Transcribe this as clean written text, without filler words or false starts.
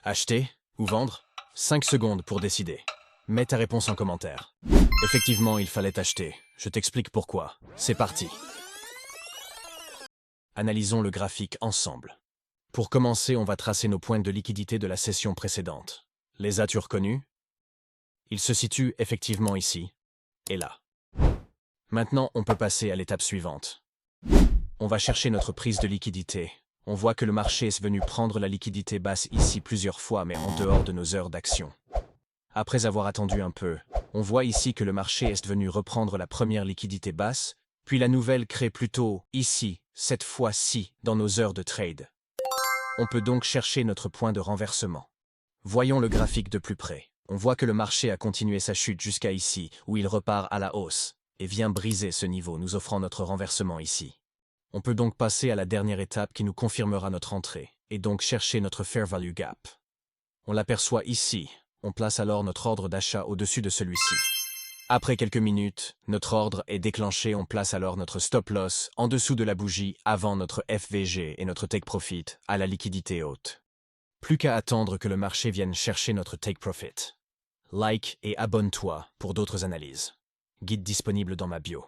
Acheter ou vendre? 5 secondes pour décider. Mets ta réponse en commentaire. Effectivement, il fallait acheter. Je t'explique pourquoi. C'est parti. Analysons le graphique ensemble. Pour commencer, on va tracer nos points de liquidité de la session précédente. Les as-tu reconnus? Ils se situent effectivement ici et là. Maintenant, on peut passer à l'étape suivante. On va chercher notre prise de liquidité. On voit que le marché est venu prendre la liquidité basse ici plusieurs fois, mais en dehors de nos heures d'action. Après avoir attendu un peu, on voit ici que le marché est venu reprendre la première liquidité basse, puis la nouvelle crée plutôt ici, cette fois-ci, dans nos heures de trade. On peut donc chercher notre point de renversement. Voyons le graphique de plus près. On voit que le marché a continué sa chute jusqu'à ici, où il repart à la hausse, et vient briser ce niveau, nous offrant notre renversement ici. On peut donc passer à la dernière étape qui nous confirmera notre entrée, et donc chercher notre Fair Value Gap. On l'aperçoit ici, on place alors notre ordre d'achat au-dessus de celui-ci. Après quelques minutes, notre ordre est déclenché, on place alors notre stop loss en dessous de la bougie avant notre FVG et notre take profit à la liquidité haute. Plus qu'à attendre que le marché vienne chercher notre take profit. Like et abonne-toi pour d'autres analyses. Guide disponible dans ma bio.